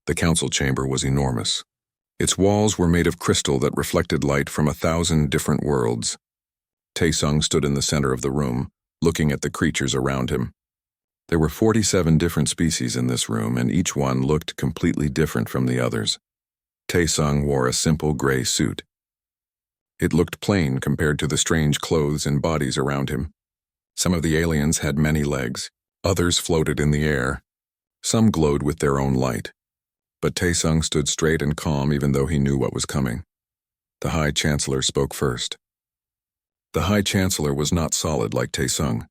The council chamber was enormous. Its walls were made of crystal that reflected light from 1,000 different worlds. Taesung stood in the center of the room, looking at the creatures around him. There were 47 different species in this room, and each one looked completely different from the others. Taesung wore a simple gray suit. It looked plain compared to the strange clothes and bodies around him. Some of the aliens had many legs, others floated in the air. Some glowed with their own light. But Taesung stood straight and calm even though he knew what was coming. The High Chancellor spoke first. The High Chancellor was not solid like Taesung.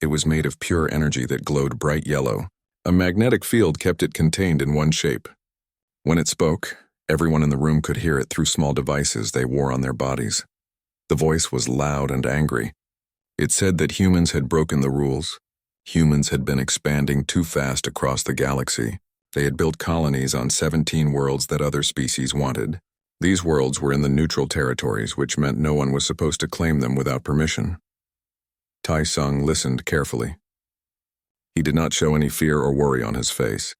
It was made of pure energy that glowed bright yellow. A magnetic field kept it contained in one shape. When it spoke, everyone in the room could hear it through small devices they wore on their bodies. The voice was loud and angry. It said that humans had broken the rules. Humans had been expanding too fast across the galaxy. They had built colonies on 17 worlds that other species wanted. These worlds were in the neutral territories, which meant no one was supposed to claim them without permission. Taesung listened carefully. He did not show any fear or worry on his face.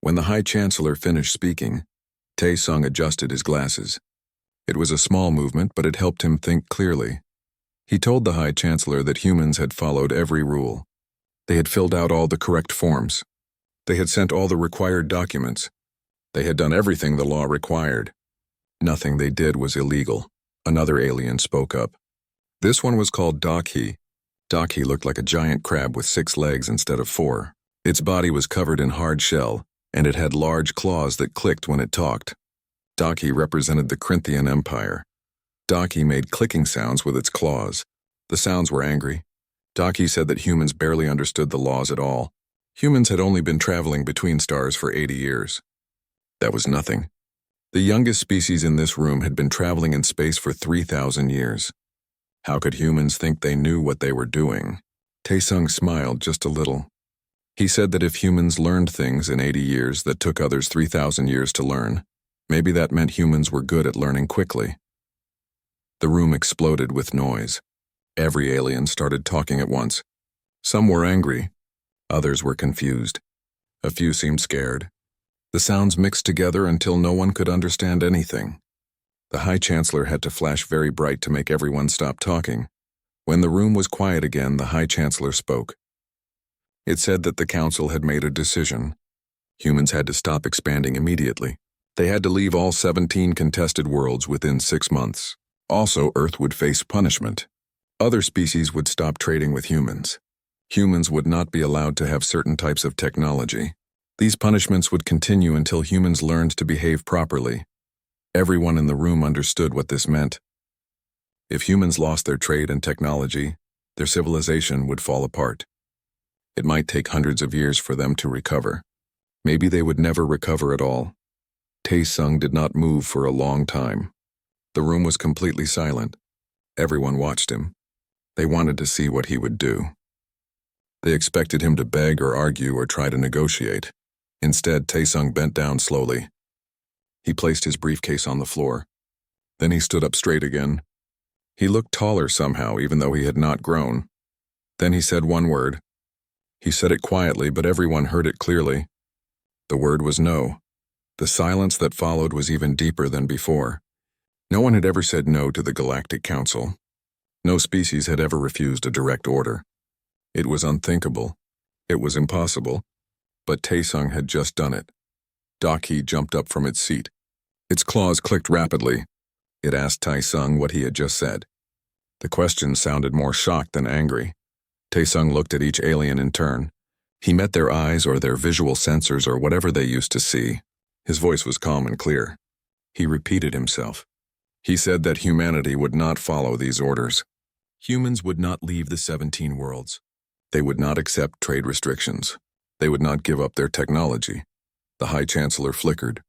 When the High Chancellor finished speaking, Taesung adjusted his glasses. It was a small movement, but it helped him think clearly. He told the High Chancellor that humans had followed every rule. They had filled out all the correct forms. They had sent all the required documents. They had done everything the law required. Nothing they did was illegal. Another alien spoke up. This one was called Dakhi. Dakhi looked like a giant crab with 6 legs instead of 4. Its body was covered in hard shell, and it had large claws that clicked when it talked. Dakhi represented the Corinthian Empire. Dakhi made clicking sounds with its claws. The sounds were angry. Dakhi said that humans barely understood the laws at all. Humans had only been traveling between stars for 80 years. That was nothing. The youngest species in this room had been traveling in space for 3,000 years. How could humans think they knew what they were doing? Taesung smiled just a little. He said that if humans learned things in 80 years that took others 3,000 years to learn, maybe that meant humans were good at learning quickly. The room exploded with noise. Every alien started talking at once. Some were angry. Others were confused. A few seemed scared. The sounds mixed together until no one could understand anything. The High Chancellor had to flash very bright to make everyone stop talking. When the room was quiet again, the High Chancellor spoke. It said that the Council had made a decision. Humans had to stop expanding immediately. They had to leave all 17 contested worlds within 6 months. Also, Earth would face punishment. Other species would stop trading with humans. Humans would not be allowed to have certain types of technology. These punishments would continue until humans learned to behave properly. Everyone in the room understood what this meant. If humans lost their trade and technology, their civilization would fall apart. It might take hundreds of years for them to recover. Maybe they would never recover at all. Taesung did not move for a long time. The room was completely silent. Everyone watched him. They wanted to see what he would do. They expected him to beg or argue or try to negotiate. Instead, Taesung bent down slowly. He placed his briefcase on the floor. Then he stood up straight again. He looked taller somehow, even though he had not grown. Then he said one word. He said it quietly, but everyone heard it clearly. The word was no. The silence that followed was even deeper than before. No one had ever said no to the Galactic Council. No species had ever refused a direct order. It was unthinkable. It was impossible. But Taesung had just done it. Dakhi jumped up from its seat. Its claws clicked rapidly. It asked Taesung what he had just said. The question sounded more shocked than angry. Taesung looked at each alien in turn. He met their eyes or their visual sensors or whatever they used to see. His voice was calm and clear. He repeated himself. He said that humanity would not follow these orders. Humans would not leave the 17 worlds. They would not accept trade restrictions. They would not give up their technology. The High Chancellor flickered.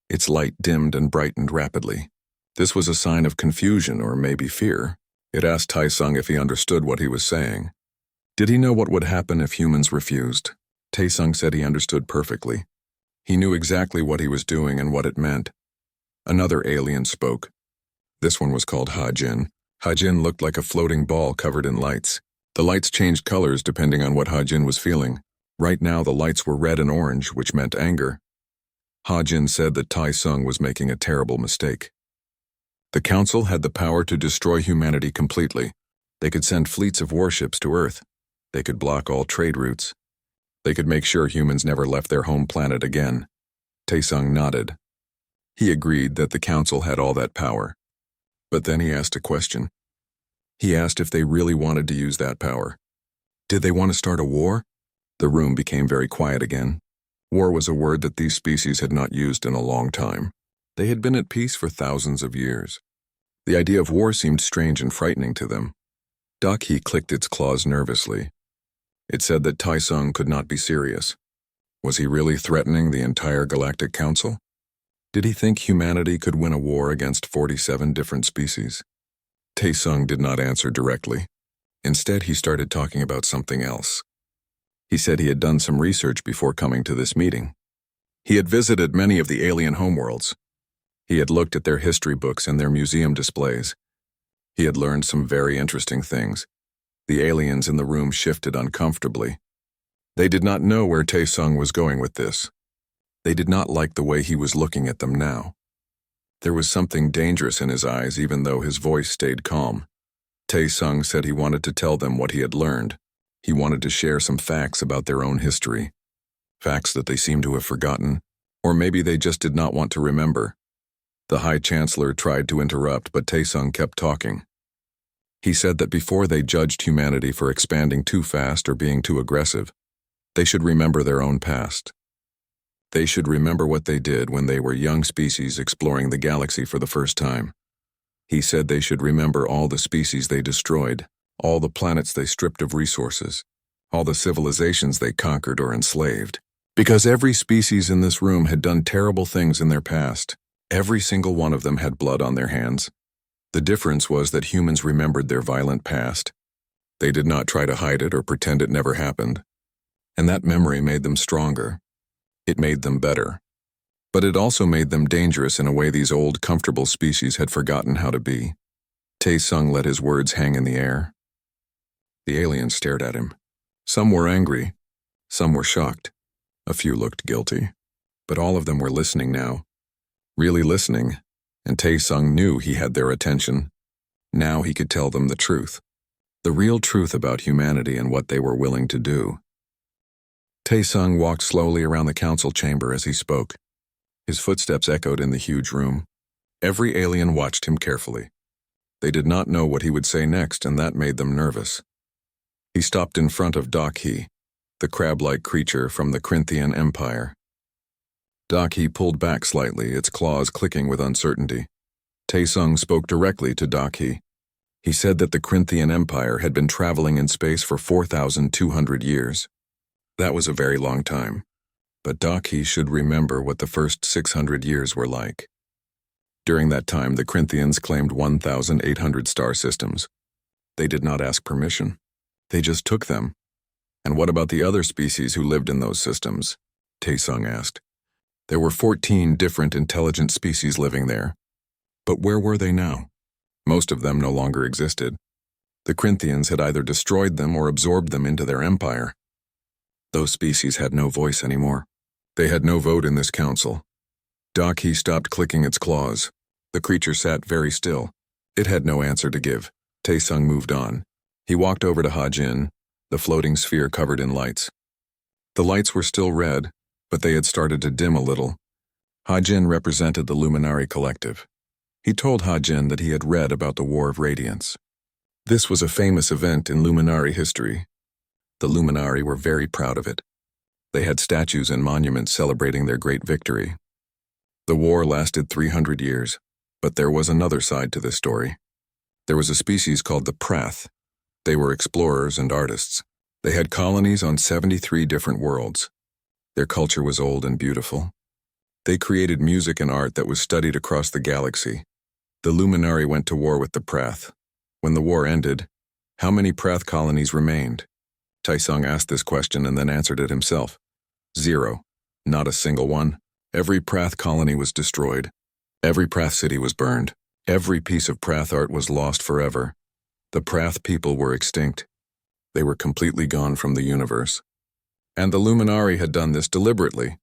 Its light dimmed and brightened rapidly. This was a sign of confusion or maybe fear. It asked Taesung if he understood what he was saying. Did he know what would happen if humans refused? Taesung said he understood perfectly. He knew exactly what he was doing and what it meant. Another alien spoke. This one was called Hajin. Hajin looked like a floating ball covered in lights. The lights changed colors depending on what Hajin was feeling. Right now the lights were red and orange, which meant anger. Ha-Jin said that Tai Sung was making a terrible mistake. The Council had the power to destroy humanity completely. They could send fleets of warships to Earth. They could block all trade routes. They could make sure humans never left their home planet again. Taesung nodded. He agreed that the Council had all that power. But then he asked a question. He asked if they really wanted to use that power. Did they want to start a war? The room became very quiet again. War was a word that these species had not used in a long time. They had been at peace for thousands of years. The idea of war seemed strange and frightening to them. Daki clicked its claws nervously. It said that Taesung could not be serious. Was he really threatening the entire Galactic Council? Did he think humanity could win a war against 47 different species? Taesung did not answer directly. Instead, he started talking about something else. He said he had done some research before coming to this meeting. He had visited many of the alien homeworlds. He had looked at their history books and their museum displays. He had learned some very interesting things. The aliens in the room shifted uncomfortably. They did not know where Taesung was going with this. They did not like the way he was looking at them now. There was something dangerous in his eyes, even though his voice stayed calm. Taesung said he wanted to tell them what he had learned. He wanted to share some facts about their own history. Facts that they seemed to have forgotten, or maybe they just did not want to remember. The High Chancellor tried to interrupt, but Taesung kept talking. He said that before they judged humanity for expanding too fast or being too aggressive, they should remember their own past. They should remember what they did when they were young species exploring the galaxy for the first time. He said they should remember all the species they destroyed, all the planets they stripped of resources, all the civilizations they conquered or enslaved. Because every species in this room had done terrible things in their past. Every single one of them had blood on their hands. The difference was that humans remembered their violent past. They did not try to hide it or pretend it never happened. And that memory made them stronger. It made them better. But it also made them dangerous in a way these old, comfortable species had forgotten how to be. Taesung let his words hang in the air. The aliens stared at him. Some were angry. Some were shocked. A few looked guilty. But all of them were listening now. Really listening. And Taesung knew he had their attention. Now he could tell them the truth. The real truth about humanity and what they were willing to do. Taesung walked slowly around the council chamber as he spoke. His footsteps echoed in the huge room. Every alien watched him carefully. They did not know what he would say next, and that made them nervous. He stopped in front of Daki, the crab-like creature from the Corinthian Empire. Daki pulled back slightly, its claws clicking with uncertainty. Taesung spoke directly to Daki. He said that the Corinthian Empire had been traveling in space for 4,200 years. That was a very long time, but Daki should remember what the first 600 years were like. During that time, the Corinthians claimed 1,800 star systems. They did not ask permission. They just took them. And what about the other species who lived in those systems? Taesung asked. There were 14 different intelligent species living there. But where were they now? Most of them no longer existed. The Corinthians had either destroyed them or absorbed them into their empire. Those species had no voice anymore. They had no vote in this council. Daki stopped clicking its claws. The creature sat very still. It had no answer to give. Taesung moved on. He walked over to Ha-Jin, the floating sphere covered in lights. The lights were still red, but they had started to dim a little. Ha-Jin represented the Luminary Collective. He told Ha-Jin that he had read about the War of Radiance. This was a famous event in Luminary history. The Luminary were very proud of it. They had statues and monuments celebrating their great victory. The war lasted 300 years, but there was another side to this story. There was a species called the Prath. They were explorers and artists. They had colonies on 73 different worlds. Their culture was old and beautiful. They created music and art that was studied across the galaxy. The Luminary went to war with the Prath. When the war ended, how many Prath colonies remained? Taesung asked this question and then answered it himself. 0. Not a single one. Every Prath colony was destroyed. Every Prath city was burned. Every piece of Prath art was lost forever. The Prath people were extinct. They were completely gone from the universe. And the Luminary had done this deliberately.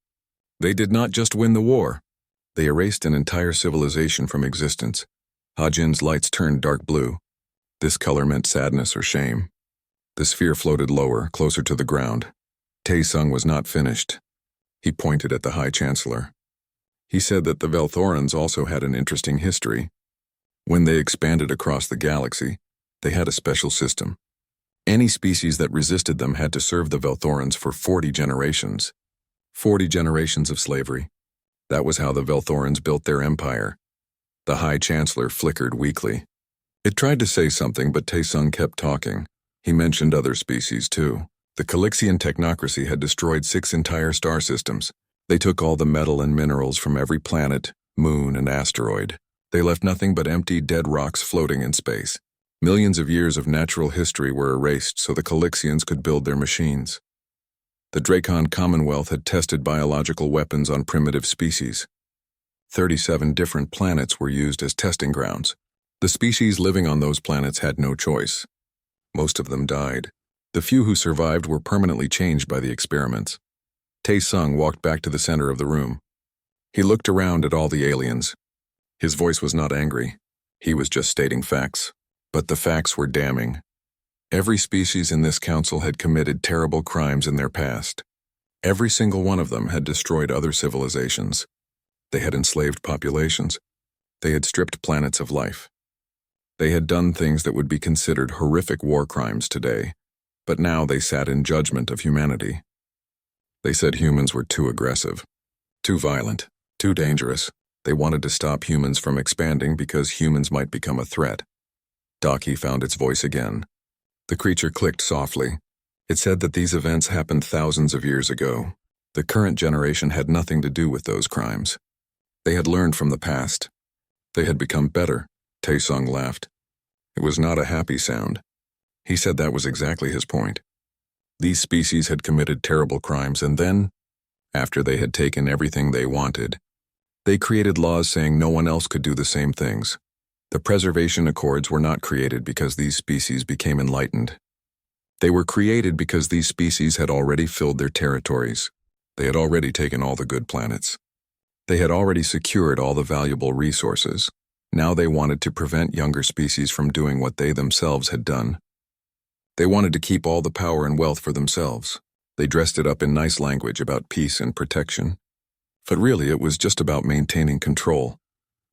They did not just win the war. They erased an entire civilization from existence. Hajin's lights turned dark blue. This color meant sadness or shame. The sphere floated lower, closer to the ground. Taesung was not finished. He pointed at the High Chancellor. He said that the Velthorans also had an interesting history. When they expanded across the galaxy, they had a special system. Any species that resisted them had to serve the Velthorans for 40 generations. 40 generations of slavery. That was how the Velthorans built their empire. The High Chancellor flickered weakly. It tried to say something, but Taesung kept talking. He mentioned other species, too. The Calixian technocracy had destroyed 6 entire star systems. They took all the metal and minerals from every planet, moon, and asteroid. They left nothing but empty, dead rocks floating in space. Millions of years of natural history were erased so the Calixians could build their machines. The Dracon Commonwealth had tested biological weapons on primitive species. 37 different planets were used as testing grounds. The species living on those planets had no choice. Most of them died. The few who survived were permanently changed by the experiments. Taesung walked back to the center of the room. He looked around at all the aliens. His voice was not angry. He was just stating facts. But the facts were damning. Every species in this council had committed terrible crimes in their past. Every single one of them had destroyed other civilizations. They had enslaved populations. They had stripped planets of life. They had done things that would be considered horrific war crimes today, but now they sat in judgment of humanity. They said humans were too aggressive, too violent, too dangerous. They wanted to stop humans from expanding because humans might become a threat. Daki found its voice again. The creature clicked softly. It said that these events happened thousands of years ago. The current generation had nothing to do with those crimes. They had learned from the past. They had become better. Taesung laughed. It was not a happy sound. He said that was exactly his point. These species had committed terrible crimes, and then, after they had taken everything they wanted, they created laws saying no one else could do the same things. The Preservation Accords were not created because these species became enlightened. They were created because these species had already filled their territories. They had already taken all the good planets. They had already secured all the valuable resources. Now they wanted to prevent younger species from doing what they themselves had done. They wanted to keep all the power and wealth for themselves. They dressed it up in nice language about peace and protection. But really, it was just about maintaining control.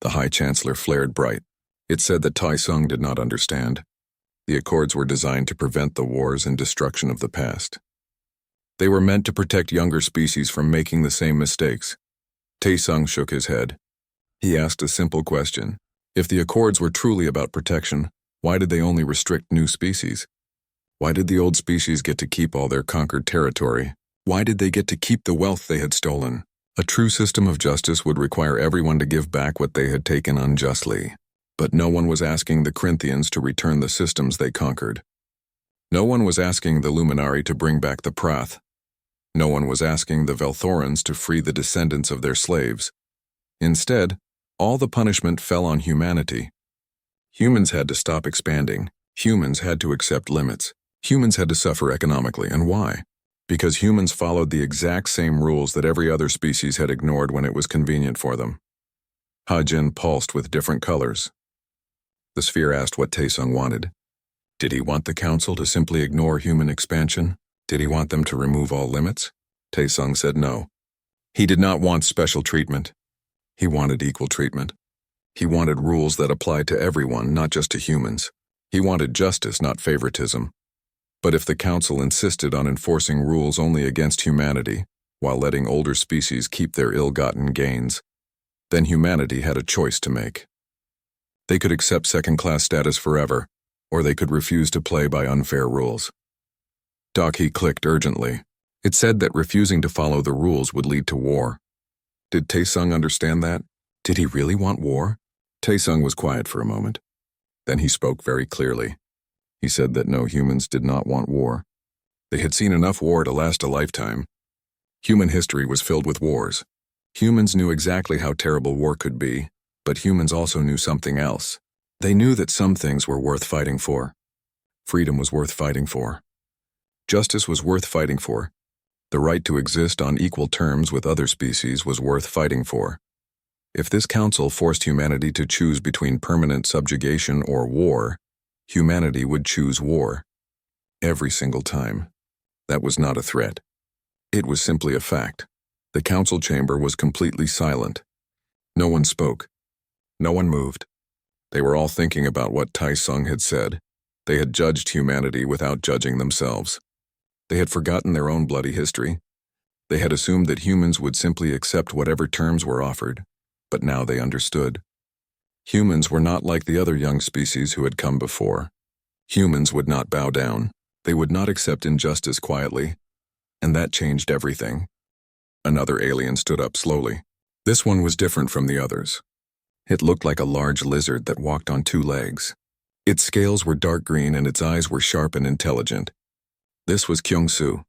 The High Chancellor flared bright. It said that Taesung did not understand. The Accords were designed to prevent the wars and destruction of the past. They were meant to protect younger species from making the same mistakes. Taesung shook his head. He asked a simple question. If the Accords were truly about protection, why did they only restrict new species? Why did the old species get to keep all their conquered territory? Why did they get to keep the wealth they had stolen? A true system of justice would require everyone to give back what they had taken unjustly. But no one was asking the Corinthians to return the systems they conquered. No one was asking the Luminari to bring back the Prath. No one was asking the Velthorans to free the descendants of their slaves. Instead, all the punishment fell on humanity. Humans had to stop expanding. Humans had to accept limits. Humans had to suffer economically. And why? Because humans followed the exact same rules that every other species had ignored when it was convenient for them. Hajin pulsed with different colors. The sphere asked what Taesung wanted. Did he want the council to simply ignore human expansion? Did he want them to remove all limits? Taesung said no. He did not want special treatment. He wanted equal treatment. He wanted rules that applied to everyone, not just to humans. He wanted justice, not favoritism. But if the council insisted on enforcing rules only against humanity, while letting older species keep their ill-gotten gains, then humanity had a choice to make. They could accept second-class status forever, or they could refuse to play by unfair rules. Daki clicked urgently. It said that refusing to follow the rules would lead to war. Did Taesung understand that? Did he really want war? Taesung was quiet for a moment. Then he spoke very clearly. He said that no, humans did not want war. They had seen enough war to last a lifetime. Human history was filled with wars. Humans knew exactly how terrible war could be, but humans also knew something else. They knew that some things were worth fighting for. Freedom was worth fighting for. Justice was worth fighting for. The right to exist on equal terms with other species was worth fighting for. If this council forced humanity to choose between permanent subjugation or war, humanity would choose war. Every single time. That was not a threat. It was simply a fact. The council chamber was completely silent. No one spoke. No one moved. They were all thinking about what Tai Sung had said. They had judged humanity without judging themselves. They had forgotten their own bloody history. They had assumed that humans would simply accept whatever terms were offered, but now they understood. Humans were not like the other young species who had come before. Humans would not bow down. They would not accept injustice quietly, and that changed everything. Another alien stood up slowly. This one was different from the others. It looked like a large lizard that walked on two legs. Its scales were dark green and its eyes were sharp and intelligent. This was Kyung-Soo,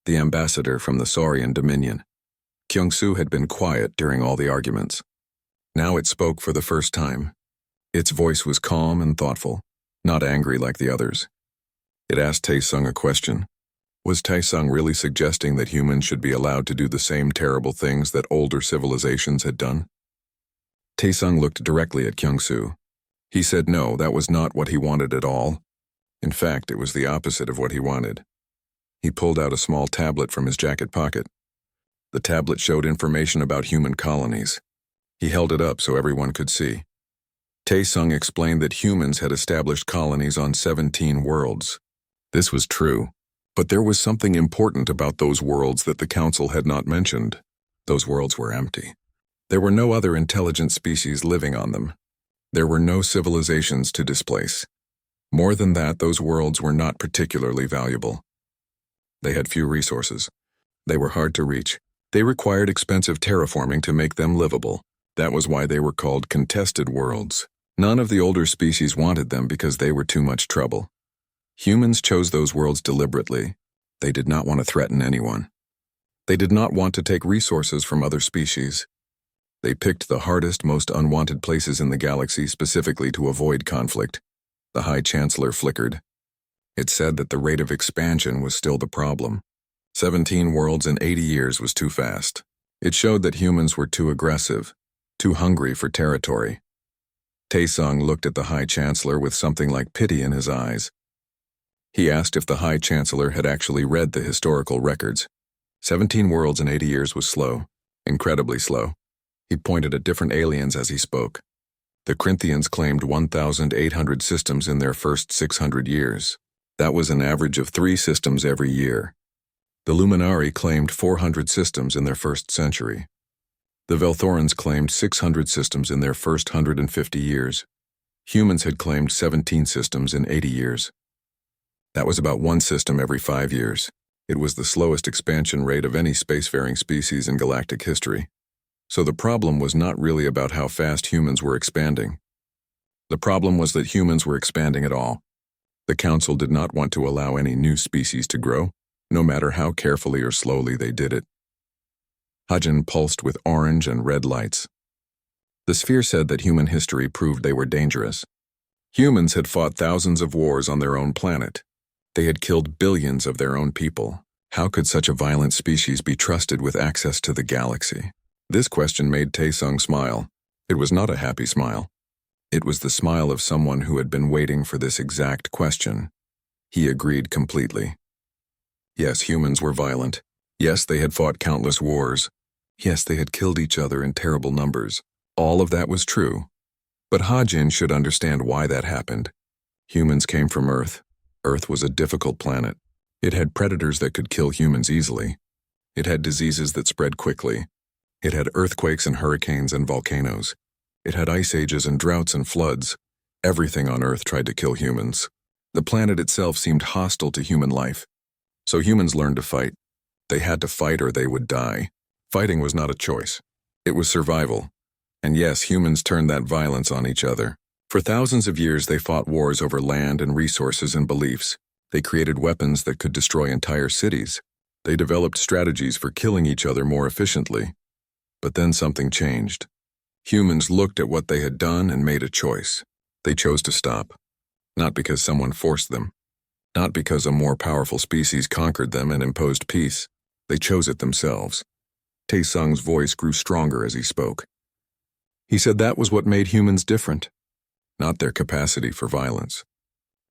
the ambassador from the Saurian Dominion. Kyung-Soo had been quiet during all the arguments. Now it spoke for the first time. Its voice was calm and thoughtful, not angry like the others. It asked Tae-sung a question. Was Tae-sung really suggesting that humans should be allowed to do the same terrible things that older civilizations had done? Tae-sung looked directly at Kyung-Soo. He said no, that was not what he wanted at all. In fact, it was the opposite of what he wanted. He pulled out a small tablet from his jacket pocket. The tablet showed information about human colonies. He held it up so everyone could see. Tae-sung explained that humans had established colonies on 17 worlds. This was true, but there was something important about those worlds that the council had not mentioned. Those worlds were empty. There were no other intelligent species living on them. There were no civilizations to displace. More than that, those worlds were not particularly valuable. They had few resources. They were hard to reach. They required expensive terraforming to make them livable. That was why they were called contested worlds. None of the older species wanted them because they were too much trouble. Humans chose those worlds deliberately. They did not want to threaten anyone. They did not want to take resources from other species. They picked the hardest, most unwanted places in the galaxy specifically to avoid conflict. The High Chancellor flickered. It said that the rate of expansion was still the problem. 17 worlds in 80 years was too fast. It showed that humans were too aggressive, too hungry for territory. Tae-sung looked at the High Chancellor with something like pity in his eyes. He asked if the High Chancellor had actually read the historical records. 17 worlds in 80 years was slow, incredibly slow. He pointed at different aliens as he spoke. The Corinthians claimed 1,800 systems in their first 600 years. That was an average of 3 systems every year. The Luminari claimed 400 systems in their first century. The Velthorans claimed 600 systems in their first 150 years. Humans had claimed 17 systems in 80 years. That was about 1 system every 5 years. It was the slowest expansion rate of any spacefaring species in galactic history. So the problem was not really about how fast humans were expanding. The problem was that humans were expanding at all. The Council did not want to allow any new species to grow, no matter how carefully or slowly they did it. Hajin pulsed with orange and red lights. The sphere said that human history proved they were dangerous. Humans had fought thousands of wars on their own planet. They had killed billions of their own people. How could such a violent species be trusted with access to the galaxy? This question made Tae-sung smile. It was not a happy smile. It was the smile of someone who had been waiting for this exact question. He agreed completely. Yes, humans were violent. Yes, they had fought countless wars. Yes, they had killed each other in terrible numbers. All of that was true. But Hajin should understand why that happened. Humans came from Earth. Earth was a difficult planet. It had predators that could kill humans easily. It had diseases that spread quickly. It had earthquakes and hurricanes and volcanoes. It had ice ages and droughts and floods. Everything on Earth tried to kill humans. The planet itself seemed hostile to human life. So humans learned to fight. They had to fight or they would die. Fighting was not a choice. It was survival. And yes, humans turned that violence on each other. For thousands of years, they fought wars over land and resources and beliefs. They created weapons that could destroy entire cities. They developed strategies for killing each other more efficiently. But then something changed. Humans looked at what they had done and made a choice. They chose to stop. Not because someone forced them. Not because a more powerful species conquered them and imposed peace. They chose it themselves. Tae-sung's voice grew stronger as he spoke. He said that was what made humans different, not their capacity for violence.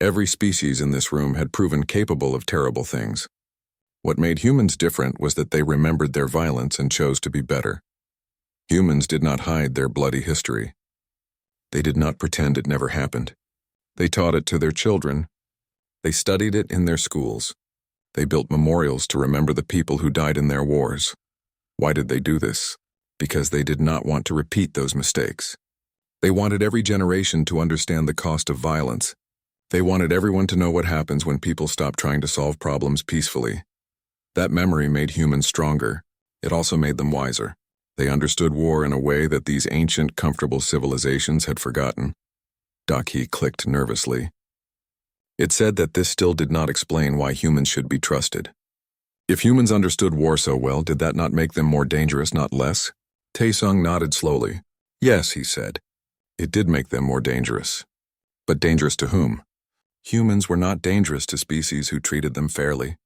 Every species in this room had proven capable of terrible things. What made humans different was that they remembered their violence and chose to be better. Humans did not hide their bloody history. They did not pretend it never happened. They taught it to their children. They studied it in their schools. They built memorials to remember the people who died in their wars. Why did they do this? Because they did not want to repeat those mistakes. They wanted every generation to understand the cost of violence. They wanted everyone to know what happens when people stop trying to solve problems peacefully. That memory made humans stronger. It also made them wiser. They understood war in a way that these ancient, comfortable civilizations had forgotten. Daki clicked nervously. It said that this still did not explain why humans should be trusted. If humans understood war so well, did that not make them more dangerous, not less? Tae-sung nodded slowly. Yes, he said. It did make them more dangerous. But dangerous to whom? Humans were not dangerous to species who treated them fairly.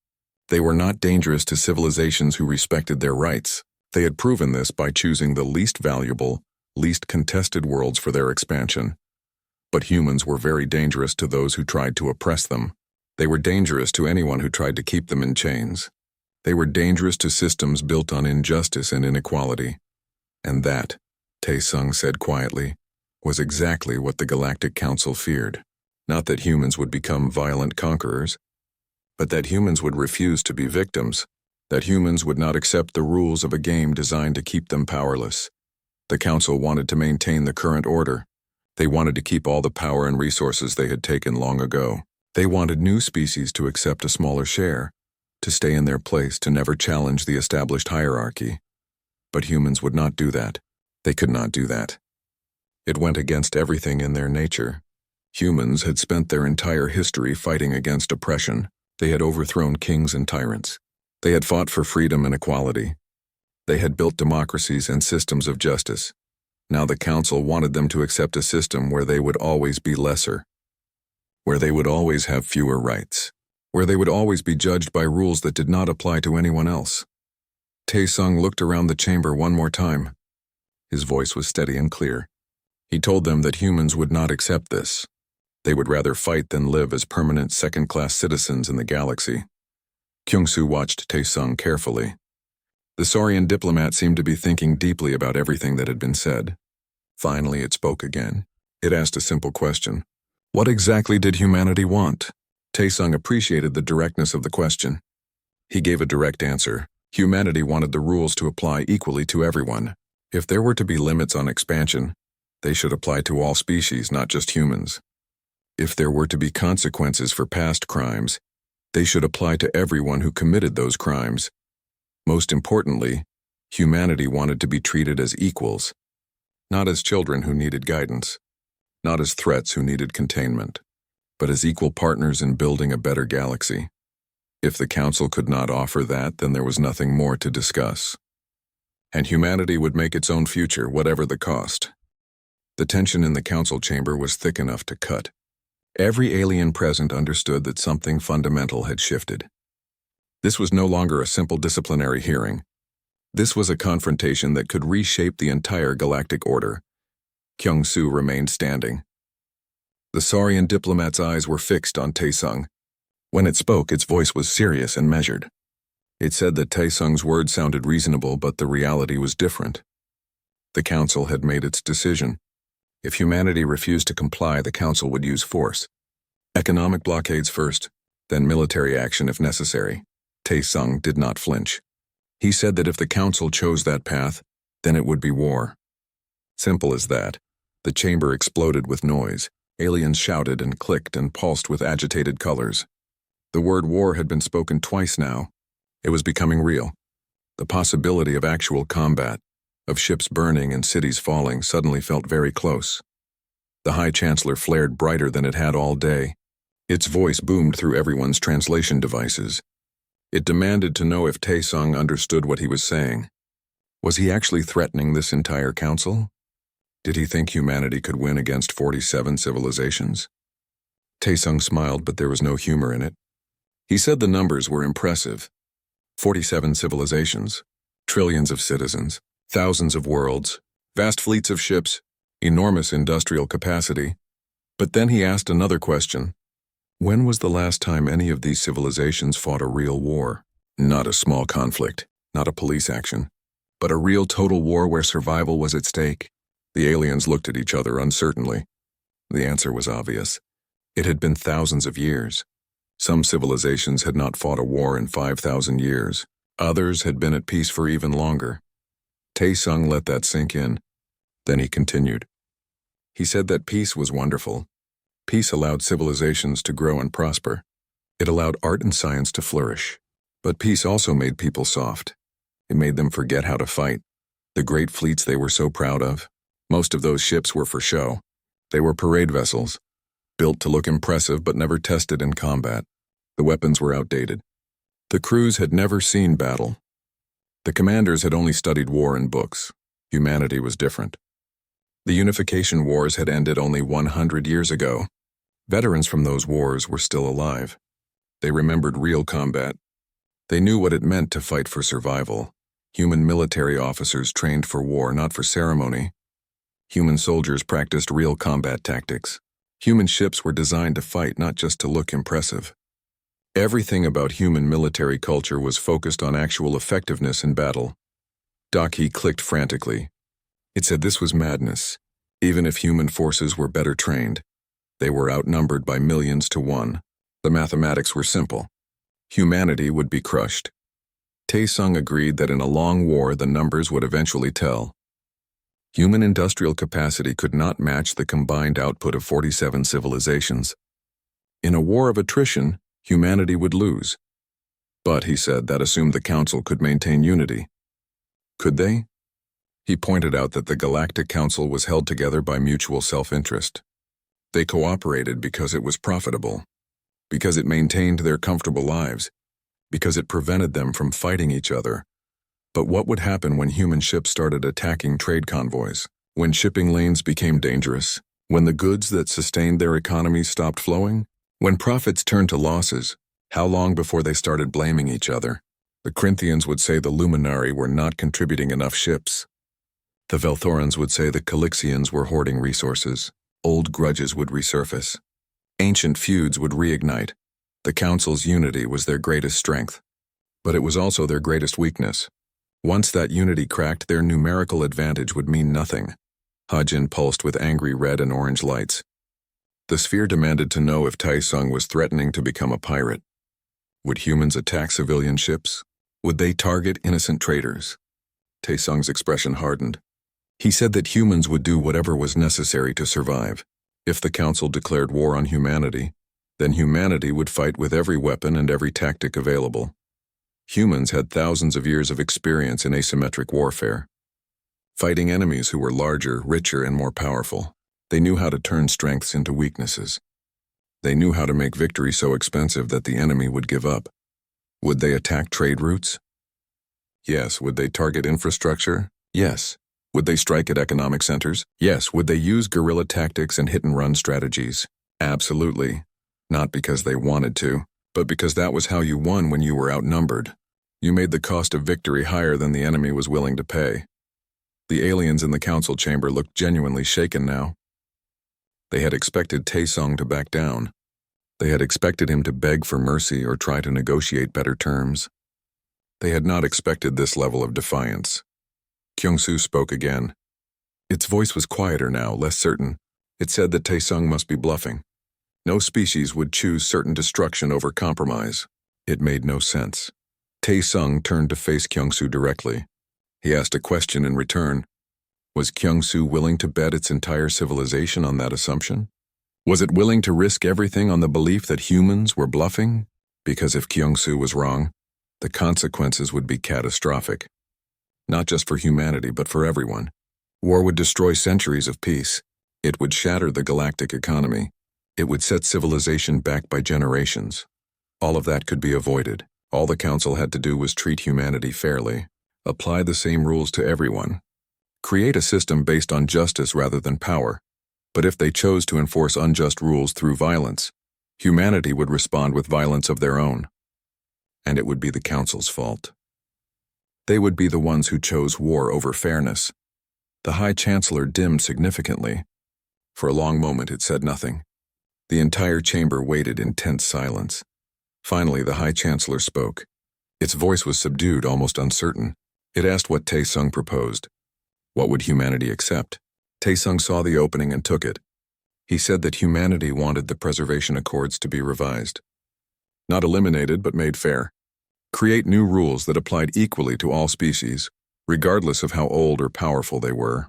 They were not dangerous to civilizations who respected their rights. They had proven this by choosing the least valuable, least contested worlds for their expansion. But humans were very dangerous to those who tried to oppress them. They were dangerous to anyone who tried to keep them in chains. They were dangerous to systems built on injustice and inequality. And that, Tae-sung said quietly, was exactly what the Galactic Council feared. Not that humans would become violent conquerors, but that humans would refuse to be victims, that humans would not accept the rules of a game designed to keep them powerless. The Council wanted to maintain the current order. They wanted to keep all the power and resources they had taken long ago. They wanted new species to accept a smaller share, to stay in their place, to never challenge the established hierarchy. But humans would not do that. They could not do that. It went against everything in their nature. Humans had spent their entire history fighting against oppression. They had overthrown kings and tyrants. They had fought for freedom and equality. They had built democracies and systems of justice. Now the Council wanted them to accept a system where they would always be lesser, where they would always have fewer rights, where they would always be judged by rules that did not apply to anyone else. Tae-sung looked around the chamber one more time. His voice was steady and clear. He told them that humans would not accept this. They would rather fight than live as permanent second-class citizens in the galaxy. Kyung-soo watched Tae-sung carefully. The Saurian diplomat seemed to be thinking deeply about everything that had been said. Finally, it spoke again. It asked a simple question. What exactly did humanity want? Tae-sung appreciated the directness of the question. He gave a direct answer. Humanity wanted the rules to apply equally to everyone. If there were to be limits on expansion, they should apply to all species, not just humans. If there were to be consequences for past crimes, they should apply to everyone who committed those crimes. Most importantly, humanity wanted to be treated as equals, not as children who needed guidance, not as threats who needed containment, but as equal partners in building a better galaxy. If the Council could not offer that, then there was nothing more to discuss. And humanity would make its own future, whatever the cost. The tension in the Council chamber was thick enough to cut. Every alien present understood that something fundamental had shifted. This was no longer a simple disciplinary hearing. This was a confrontation that could reshape the entire galactic order. Kyung-soo remained standing. The Saurian diplomat's eyes were fixed on Tae-sung. When it spoke, its voice was serious and measured. It said that Tae-sung's words sounded reasonable, but the reality was different. The Council had made its decision. If humanity refused to comply, the Council would use force. Economic blockades first, then military action if necessary. Tae-sung did not flinch. He said that if the Council chose that path, then it would be war. Simple as that. The chamber exploded with noise. Aliens shouted and clicked and pulsed with agitated colors. The word war had been spoken twice now. It was becoming real. The possibility of actual combat, of ships burning and cities falling, suddenly felt very close. The High Chancellor flared brighter than it had all day. Its voice boomed through everyone's translation devices. It demanded to know if Tae-sung understood what he was saying. Was he actually threatening this entire council? Did he think humanity could win against 47 civilizations? Tae-sung smiled, but there was no humor in it. He said the numbers were impressive. 47 civilizations, trillions of citizens, thousands of worlds, vast fleets of ships, enormous industrial capacity. But then he asked another question. When was the last time any of these civilizations fought a real war? Not a small conflict, not a police action, but a real total war where survival was at stake. The aliens looked at each other uncertainly. The answer was obvious. It had been thousands of years. Some civilizations had not fought a war in 5,000 years. Others had been at peace for even longer. Tae-sung let that sink in. Then he continued. He said that peace was wonderful. Peace allowed civilizations to grow and prosper. It allowed art and science to flourish. But peace also made people soft. It made them forget how to fight. The great fleets they were so proud of, most of those ships were for show. They were parade vessels, built to look impressive but never tested in combat. The weapons were outdated. The crews had never seen battle. The commanders had only studied war in books. Humanity was different. The unification wars had ended only 100 years ago. Veterans from those wars were still alive. They remembered real combat. They knew what it meant to fight for survival. Human military officers trained for war, not for ceremony. Human soldiers practiced real combat tactics. Human ships were designed to fight, not just to look impressive. Everything about human military culture was focused on actual effectiveness in battle. Daki clicked frantically. It said this was madness. Even if human forces were better trained, they were outnumbered by millions to one. The mathematics were simple. Humanity would be crushed. Tae-sung agreed that in a long war the numbers would eventually tell. Human industrial capacity could not match the combined output of 47 civilizations. In a war of attrition, humanity would lose. But, he said, that assumed the Council could maintain unity. Could they? He pointed out that the Galactic Council was held together by mutual self-interest. They cooperated because it was profitable, because it maintained their comfortable lives, because it prevented them from fighting each other. But what would happen when human ships started attacking trade convoys? When shipping lanes became dangerous? When the goods that sustained their economies stopped flowing? When profits turned to losses? How long before they started blaming each other? The Corinthians would say the Luminari were not contributing enough ships. The Velthorans would say the Calixians were hoarding resources. Old grudges would resurface. Ancient feuds would reignite. The Council's unity was their greatest strength. But it was also their greatest weakness. Once that unity cracked, their numerical advantage would mean nothing. Hajin pulsed with angry red and orange lights. The sphere demanded to know if Tae-sung was threatening to become a pirate. Would humans attack civilian ships? Would they target innocent traders? Tae-sung's expression hardened. He said that humans would do whatever was necessary to survive. If the Council declared war on humanity, then humanity would fight with every weapon and every tactic available. Humans had thousands of years of experience in asymmetric warfare, fighting enemies who were larger, richer, and more powerful. They knew how to turn strengths into weaknesses. They knew how to make victory so expensive that the enemy would give up. Would they attack trade routes? Yes. Would they target infrastructure? Yes. Would they strike at economic centers? Yes. Would they use guerrilla tactics and hit-and-run strategies? Absolutely. Not because they wanted to, but because that was how you won when you were outnumbered. You made the cost of victory higher than the enemy was willing to pay. The aliens in the council chamber looked genuinely shaken now. They had expected Tae-sung to back down. They had expected him to beg for mercy or try to negotiate better terms. They had not expected this level of defiance. Kyung-soo spoke again. Its voice was quieter now, less certain. It said that Tae-sung must be bluffing. No species would choose certain destruction over compromise. It made no sense. Tae-sung turned to face Kyung-soo directly. He asked a question in return. Was Kyung-soo willing to bet its entire civilization on that assumption? Was it willing to risk everything on the belief that humans were bluffing? Because if Kyung-soo was wrong, the consequences would be catastrophic. Not just for humanity, but for everyone. War would destroy centuries of peace. It would shatter the galactic economy. It would set civilization back by generations. All of that could be avoided. All the Council had to do was treat humanity fairly, apply the same rules to everyone, create a system based on justice rather than power. But if they chose to enforce unjust rules through violence, humanity would respond with violence of their own. and it would be the Council's fault. They would be the ones who chose war over fairness. The High Chancellor dimmed significantly. For a long moment it said nothing. The entire chamber waited in tense silence. Finally, the High Chancellor spoke. Its voice was subdued, almost uncertain. It asked what Taesung proposed. What would humanity accept? Taesung saw the opening and took it. He said that humanity wanted the Preservation Accords to be revised. Not eliminated, but made fair. Create new rules that applied equally to all species, regardless of how old or powerful they were.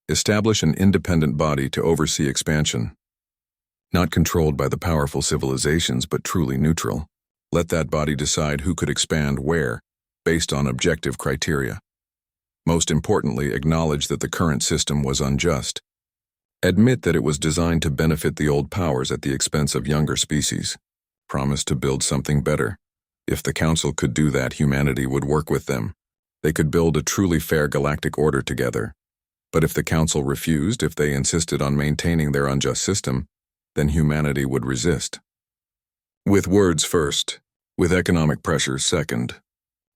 Establish an independent body to oversee expansion. Not controlled by the powerful civilizations, but truly neutral. Let that body decide who could expand where, based on objective criteria. Most importantly, acknowledge that the current system was unjust. Admit that it was designed to benefit the old powers at the expense of younger species. Promise to build something better. If the Council could do that, humanity would work with them. They could build a truly fair galactic order together. But if the Council refused, if they insisted on maintaining their unjust system, then humanity would resist. With words first, with economic pressure second,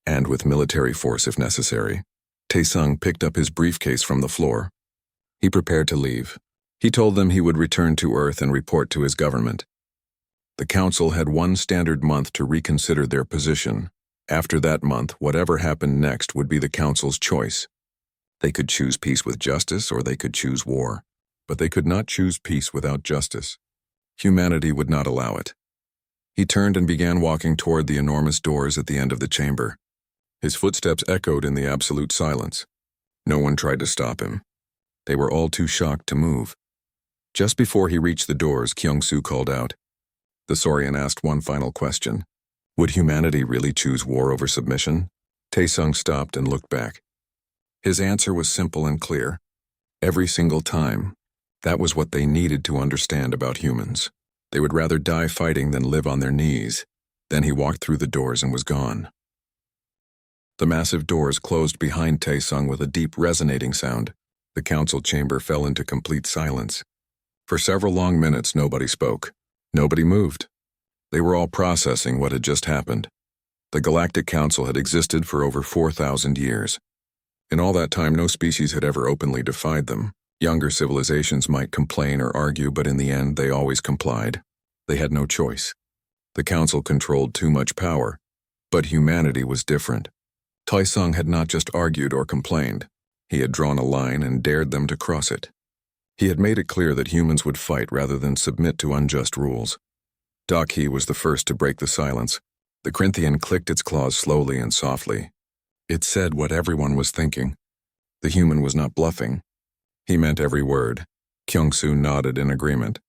and with military force if necessary. Taesung picked up his briefcase from the floor. He prepared to leave. He told them he would return to Earth and report to his government. The Council had one standard month to reconsider their position. After that month, whatever happened next would be the Council's choice. They could choose peace with justice, or they could choose war. But they could not choose peace without justice. Humanity would not allow it. He turned and began walking toward the enormous doors at the end of the chamber. His footsteps echoed in the absolute silence. No one tried to stop him. They were all too shocked to move. Just before he reached the doors, Kyung-soo called out. The Saurian asked one final question. Would humanity really choose war over submission? Taesung stopped and looked back. His answer was simple and clear. Every single time. That was what they needed to understand about humans. They would rather die fighting than live on their knees. Then he walked through the doors and was gone. The massive doors closed behind Taesung with a deep resonating sound. The council chamber fell into complete silence. For several long minutes, nobody spoke. Nobody moved. They were all processing what had just happened. The Galactic Council had existed for over 4,000 years. In all that time, no species had ever openly defied them. Younger civilizations might complain or argue, but in the end, they always complied. They had no choice. The Council controlled too much power. But humanity was different. Taesung had not just argued or complained. He had drawn a line and dared them to cross it. He had made it clear that humans would fight rather than submit to unjust rules. Daki was the first to break the silence. The Corinthian clicked its claws slowly and softly. It said what everyone was thinking. The human was not bluffing. He meant every word. Kyung-soo nodded in agreement.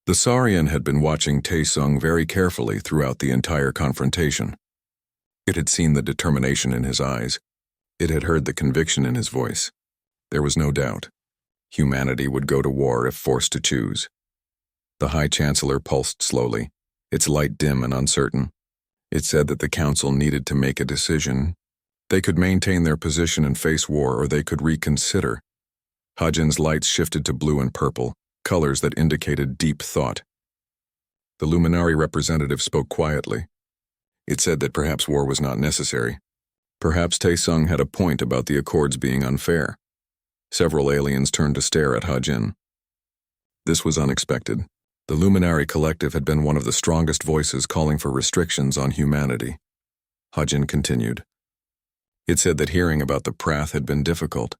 The Saurian had been watching Taesung very carefully throughout the entire confrontation. It had seen the determination in his eyes. It had heard the conviction in his voice. There was no doubt. Humanity would go to war if forced to choose. The High Chancellor pulsed slowly, its light dim and uncertain. It said that the Council needed to make a decision. They could maintain their position and face war, or they could reconsider. Hajin's lights shifted to blue and purple, colors that indicated deep thought. The Luminari representative spoke quietly. It said that perhaps war was not necessary. Perhaps Taesung had a point about the Accords being unfair. Several aliens turned to stare at Hajin. This was unexpected. The Luminari Collective had been one of the strongest voices calling for restrictions on humanity. Hajin continued. It said that hearing about the Prath had been difficult.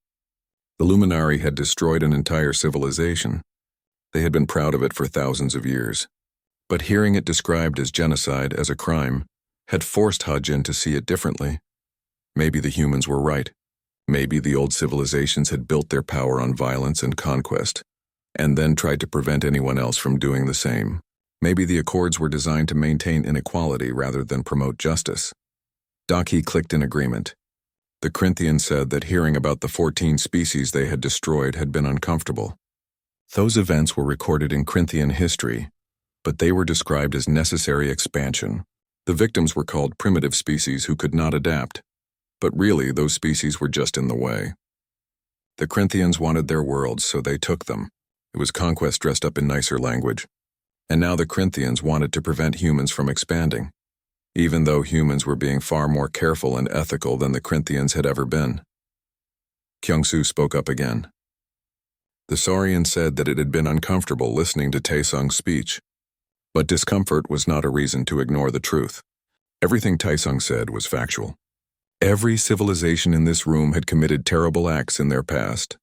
The Luminari had destroyed an entire civilization. They had been proud of it for thousands of years. But hearing it described as genocide, as a crime, had forced Hajin to see it differently. Maybe the humans were right. Maybe the old civilizations had built their power on violence and conquest, and then tried to prevent anyone else from doing the same. Maybe the Accords were designed to maintain inequality rather than promote justice. Daki clicked in agreement. The Corinthian said that hearing about the 14 species they had destroyed had been uncomfortable. Those events were recorded in Corinthian history, but they were described as necessary expansion. The victims were called primitive species who could not adapt. But really, those species were just in the way. The Corinthians wanted their worlds, so they took them. It was conquest dressed up in nicer language. And now the Corinthians wanted to prevent humans from expanding. even though humans were being far more careful and ethical than the Corinthians had ever been. Kyung-soo spoke up again. The Saurian said that it had been uncomfortable listening to Taesung's speech, but discomfort was not a reason to ignore the truth. Everything Taesung said was factual. Every civilization in this room had committed terrible acts in their past.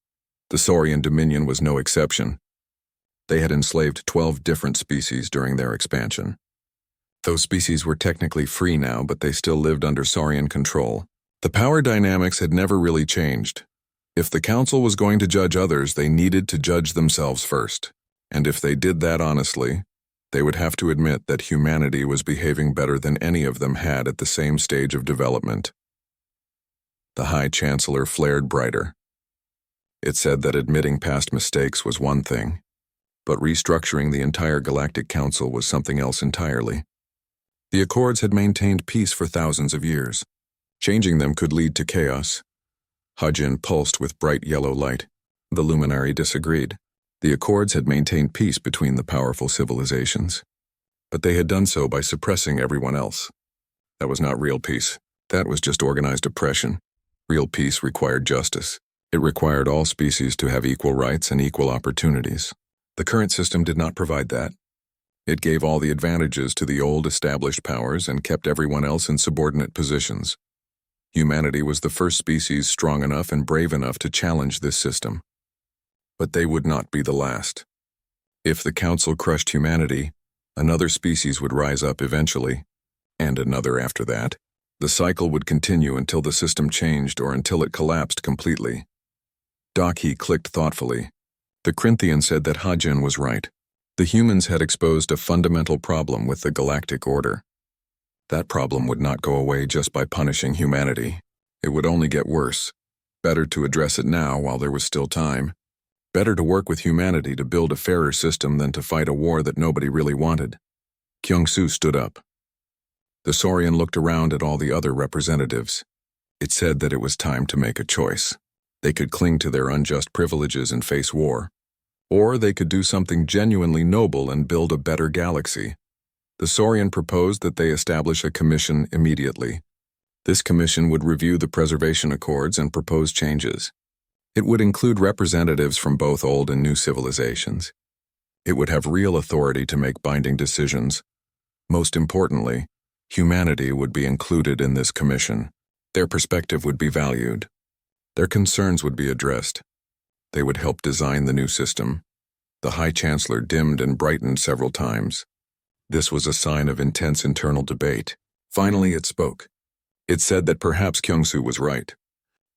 The Saurian Dominion was no exception. They had enslaved 12 different species during their expansion. Those species were technically free now, but they still lived under Saurian control. The power dynamics had never really changed. If the council was going to judge others, they needed to judge themselves first. And if they did that honestly, they would have to admit that humanity was behaving better than any of them had at the same stage of development. The High Chancellor flared brighter. It said that admitting past mistakes was one thing, but restructuring the entire Galactic Council was something else entirely. The Accords had maintained peace for thousands of years. Changing them could lead to chaos. Hajin pulsed with bright yellow light. The luminary disagreed. The Accords had maintained peace between the powerful civilizations, but they had done so by suppressing everyone else. That was not real peace. That was just organized oppression. Real peace required justice. It required all species to have equal rights and equal opportunities. The current system did not provide that. It gave all the advantages to the old established powers and kept everyone else in subordinate positions. Humanity was the first species strong enough and brave enough to challenge this system. But they would not be the last. If the Council crushed humanity, another species would rise up eventually, and another after that. The cycle would continue until the system changed or until it collapsed completely. Daki clicked thoughtfully. The Corinthian said that Hajin was right. The humans had exposed a fundamental problem with the galactic order. That problem would not go away just by punishing humanity. It would only get worse. Better to address it now while there was still time. Better to work with humanity to build a fairer system than to fight a war that nobody really wanted. Kyung-soo stood up. The Saurian looked around at all the other representatives. It said that it was time to make a choice. They could cling to their unjust privileges and face war, or they could do something genuinely noble and build a better galaxy. The Saurian proposed that they establish a commission immediately. This commission would review the preservation accords and propose changes. It would include representatives from both old and new civilizations. It would have real authority to make binding decisions. Most importantly, humanity would be included in this commission. Their perspective would be valued. Their concerns would be addressed. They would help design the new system. The High Chancellor dimmed and brightened several times. This was a sign of intense internal debate. Finally, it spoke. It said that perhaps Kyung-soo was right.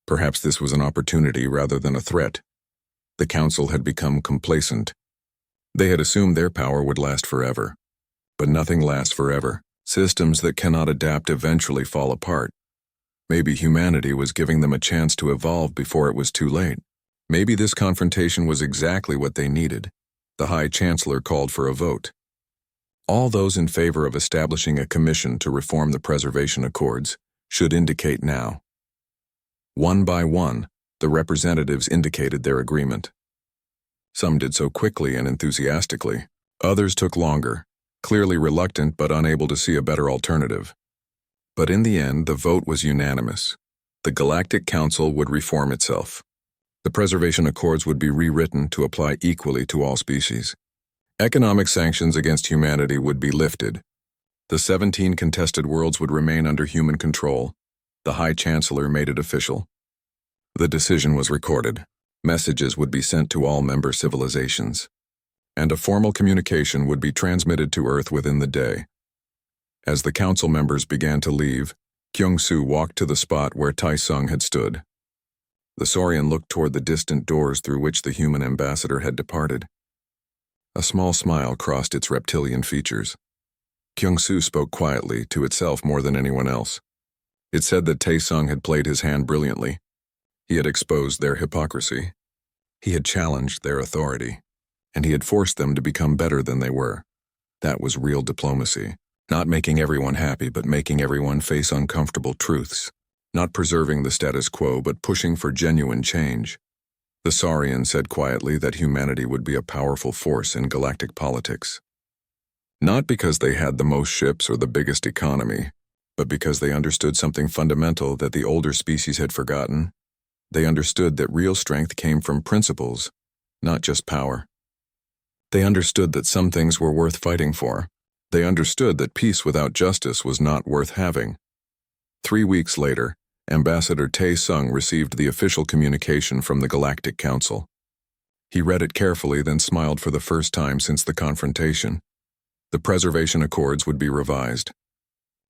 Perhaps this was an opportunity rather than a threat. The Council had become complacent. They had assumed their power would last forever. But nothing lasts forever. Systems that cannot adapt eventually fall apart. Maybe humanity was giving them a chance to evolve before it was too late. Maybe this confrontation was exactly what they needed. The High Chancellor called for a vote. All those in favor of establishing a commission to reform the preservation accords should indicate now. One by one, the representatives indicated their agreement. Some did so quickly and enthusiastically. Others took longer, clearly reluctant but unable to see a better alternative. But in the end, the vote was unanimous. The Galactic Council would reform itself. The preservation accords would be rewritten to apply equally to all species. Economic sanctions against humanity would be lifted. The 17 contested worlds would remain under human control. The High Chancellor made it official. The decision was recorded. Messages would be sent to all member civilizations. And a formal communication would be transmitted to Earth within the day. As the council members began to leave, Kyung-soo walked to the spot where Taesung had stood. The Saurian looked toward the distant doors through which the human ambassador had departed. A small smile crossed its reptilian features. Kyung-soo spoke quietly, to itself more than anyone else. It said that Taesung had played his hand brilliantly. He had exposed their hypocrisy. He had challenged their authority, and he had forced them to become better than they were. That was real diplomacy. Not making everyone happy, but making everyone face uncomfortable truths. Not preserving the status quo, but pushing for genuine change. The Saurian said quietly that humanity would be a powerful force in galactic politics. Not because they had the most ships or the biggest economy, but because they understood something fundamental that the older species had forgotten. They understood that real strength came from principles, not just power. They understood that some things were worth fighting for. They understood that peace without justice was not worth having. 3 weeks later, Ambassador Tae Sung received the official communication from the Galactic Council. He read it carefully, then smiled for the first time since the confrontation. The Preservation Accords would be revised.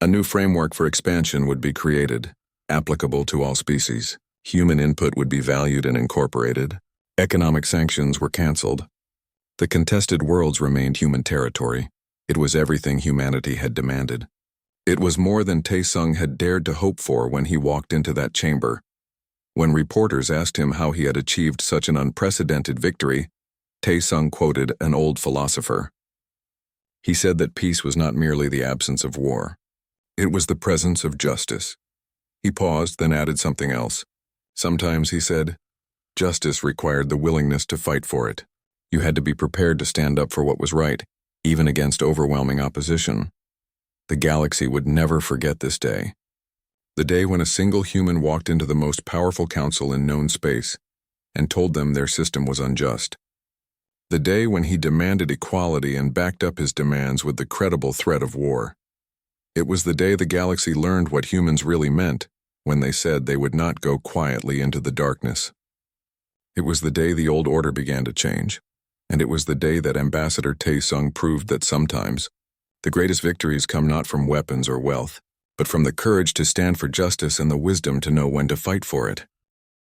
A new framework for expansion would be created, applicable to all species. Human input would be valued and incorporated. Economic sanctions were cancelled. The contested worlds remained human territory. It was everything humanity had demanded. It was more than Tae Sung had dared to hope for when he walked into that chamber. When reporters asked him how he had achieved such an unprecedented victory, Tae Sung quoted an old philosopher. He said that peace was not merely the absence of war. It was the presence of justice. He paused, then added something else. Sometimes, he said, justice required the willingness to fight for it. You had to be prepared to stand up for what was right, even against overwhelming opposition. The galaxy would never forget this day. The day when a single human walked into the most powerful council in known space and told them their system was unjust. The day when he demanded equality and backed up his demands with the credible threat of war. It was the day the galaxy learned what humans really meant when they said they would not go quietly into the darkness. It was the day the old order began to change, and it was the day that Ambassador Tae Sung proved that sometimes the greatest victories come not from weapons or wealth, but from the courage to stand for justice and the wisdom to know when to fight for it.